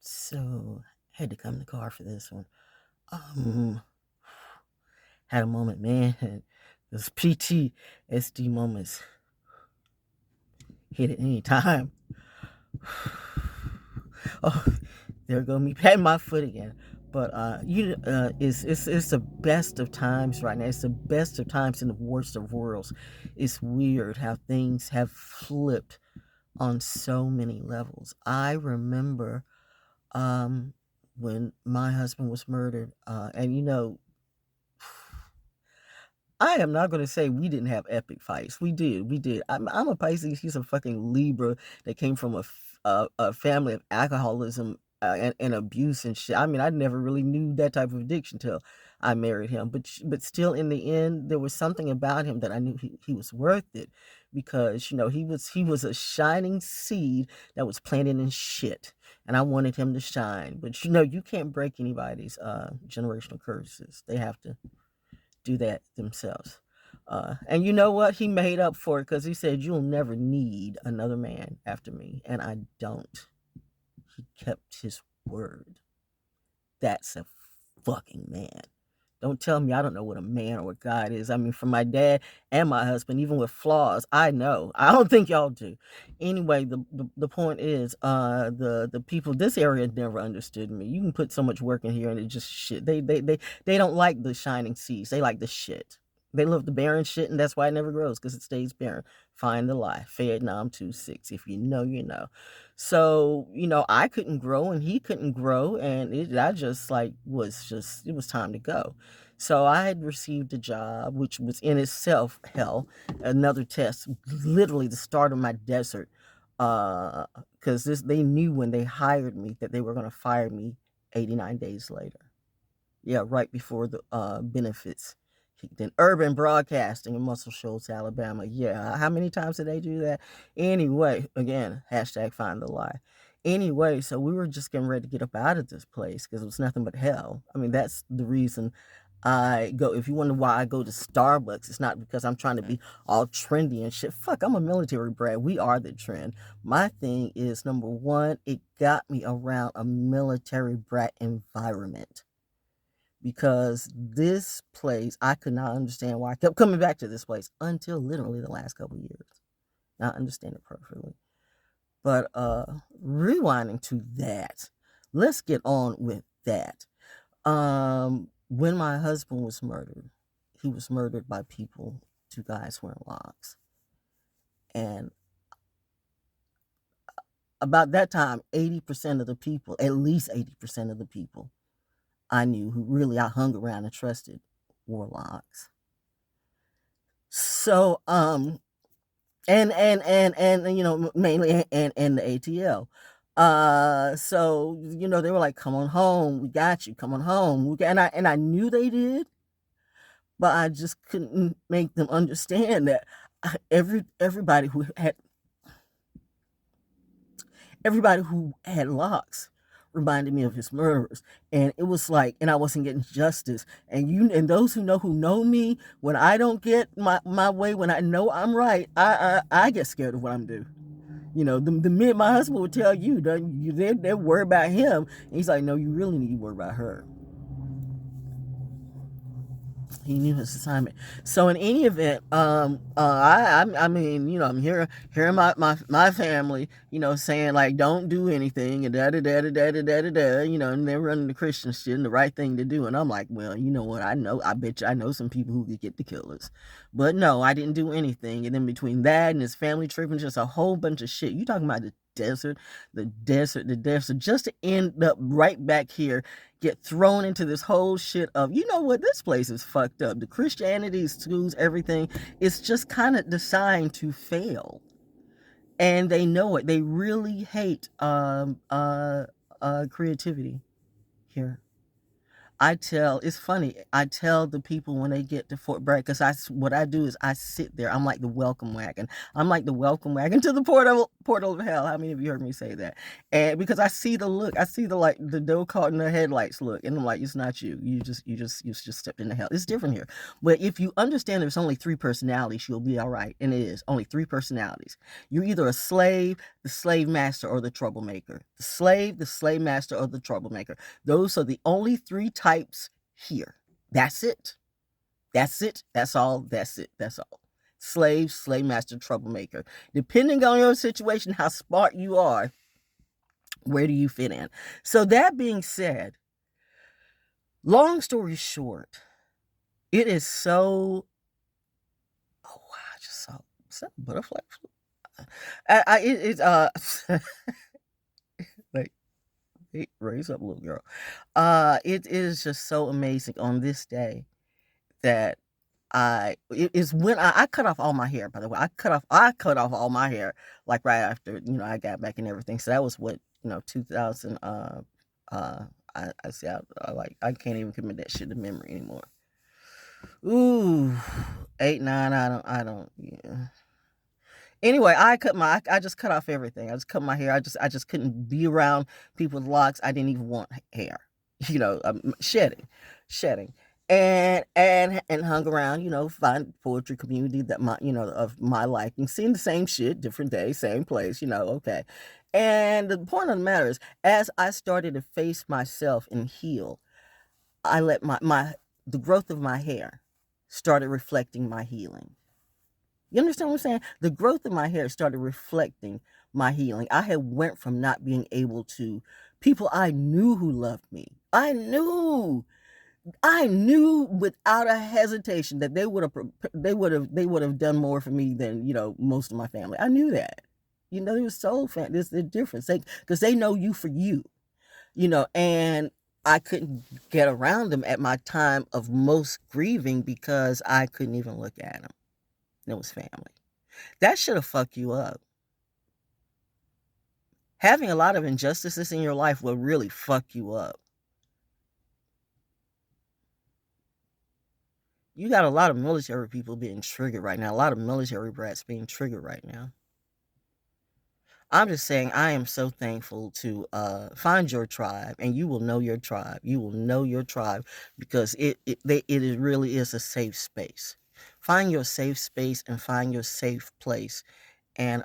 So had to come in the car for this one. Um, had a moment, man. Those PTSD moments hit at any time. Oh, there go me patting my foot again. But it's the best of times right now. It's the best of times in the worst of worlds. It's weird how things have flipped on so many levels. I remember um when my husband was murdered, and I am not going to say we didn't have epic fights. We did. I'm a Pisces. He's a fucking Libra that came from a family of alcoholism and abuse and shit. I mean, I never really knew that type of addiction till I married him. But still, in the end, there was something about him that I knew he was worth it, because he was a shining seed that was planted in shit, and I wanted him to shine. But you can't break anybody's generational curses. They have to do that themselves. And you know what? He made up for it because he said, "You'll never need another man after me." And I don't. He kept his word. That's a fucking man. Don't tell me I don't know what a man or a God is. I mean, from my dad and my husband, even with flaws, I know. I don't think y'all do. Anyway, the point is, the people this area never understood me. You can put so much work in here and it just shit. They don't like the shining seeds. They like the shit. They love the barren shit, and that's why it never grows, because it stays barren. Find the lie. Vietnam 2-6. If you know, you know. So, I couldn't grow and he couldn't grow, and I just like it was time to go. So I had received a job, which was in itself hell, another test, literally the start of my desert. Because they knew when they hired me that they were going to fire me 89 days later. Yeah, right before the benefits kicked in. Urban Broadcasting in Muscle Shoals, Alabama. Yeah, how many times did they do that? Anyway, again, hashtag find the lie. Anyway, so we were just getting ready to get up out of this place because it was nothing but hell. I mean, that's the reason I go. If you wonder why I go to Starbucks, it's not because I'm trying to be all trendy and shit. Fuck, I'm a military brat. We are the trend. My thing is, number one, it got me around a military brat environment, because this place, I could not understand why I kept coming back to this place until literally the last couple of years. Now I understand it perfectly. But rewinding to that, let's get on with that. When my husband was murdered, he was murdered by people, two guys wearing locks. And about that time, 80% of the people, at least 80% of the people I knew who really I hung around and trusted, wore locks. So, and mainly and the ATL. So they were like, "Come on home, we got you. Come on home." And I knew they did, but I just couldn't make them understand that everybody who had locks reminded me of his murderers. And it was like, and I wasn't getting justice. And those who know me, when I don't get my way, when I know I'm right, I get scared of what I'm doing. The minute my husband would tell you, they're worried about him. And he's like, "No, you really need to worry about her." He knew his assignment. So in any event, I mean, I'm hearing my family, saying like, "Don't do anything," and da da da da da da da da, and they're running the Christian shit and the right thing to do. And I'm like, well, you know what? I bet you I know some people who could get the killers, but no, I didn't do anything. And then between that and his family trip and just a whole bunch of shit, you talking about the desert, just to end up right back here, get thrown into this whole shit of, you know what, this place is fucked up. The Christianity, schools, everything, it's just kind of designed to fail. And they know it. They really hate creativity here. it's funny. I tell the people when they get to Fort Bragg, because what I do is I sit there. I'm like the welcome wagon. I'm like the welcome wagon to the portal of hell. How many of you heard me say that? And because I see the look, I see the like the doe caught in the headlights look, and I'm like, it's not you. You just stepped into hell. It's different here. But if you understand there's only three personalities, you'll be all right. And it is only three personalities. You're either a slave, the slave master, or the troublemaker. The slave master, or the troublemaker. Those are the only three types here. That's it. That's it. That's all. That's it. That's all. Slave, slave master, troublemaker. Depending on your situation, how smart you are, where do you fit in? So, that being said, long story short, it is so. Oh, wow. I just saw. Is that a butterfly? Like, hey, raise up, little girl. It is just so amazing on this day that it is when I cut off all my hair, by the way. I cut off all my hair like right after, I got back and everything. So that was what, 2000 I see I can't even commit that shit to memory anymore. Ooh, 8, 9, I don't yeah. Anyway, I just cut off everything. I just cut my hair. I just couldn't be around people with locks. I didn't even want hair. Shedding. And hung around, find poetry community that of my liking, seeing the same shit, different day, same place, okay. And the point of the matter is, as I started to face myself and heal, I let the growth of my hair started reflecting my healing. You understand what I'm saying? The growth of my hair started reflecting my healing. I had went from not being able to people I knew who loved me. I knew without a hesitation that they would have done more for me than most of my family. I knew that. It was so there's the difference because they know you for you. And I couldn't get around them at my time of most grieving because I couldn't even look at them. It was family. That should have fucked you up. Having a lot of injustices in your life will really fuck you up. You got a lot of military people being triggered right now, a lot of military brats being triggered right now. I'm just saying, I am so thankful to find your tribe, and you will know your tribe. You will know your tribe because it really is a safe space. Find your safe space and find your safe place, and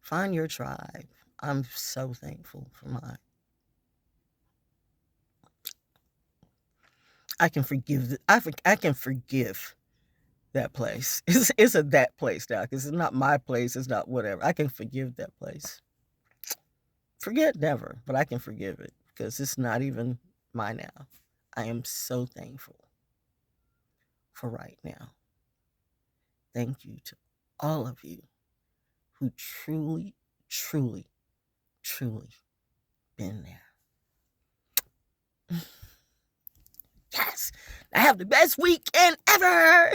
find your tribe. I'm so thankful for mine. I can forgive. I can forgive that place. It's a that place now because it's not my place. It's not whatever. I can forgive that place. Forget never, but I can forgive it because it's not even mine now. I am so thankful for right now. Thank you to all of you who truly, truly, truly been there. Yes, I have the best weekend ever.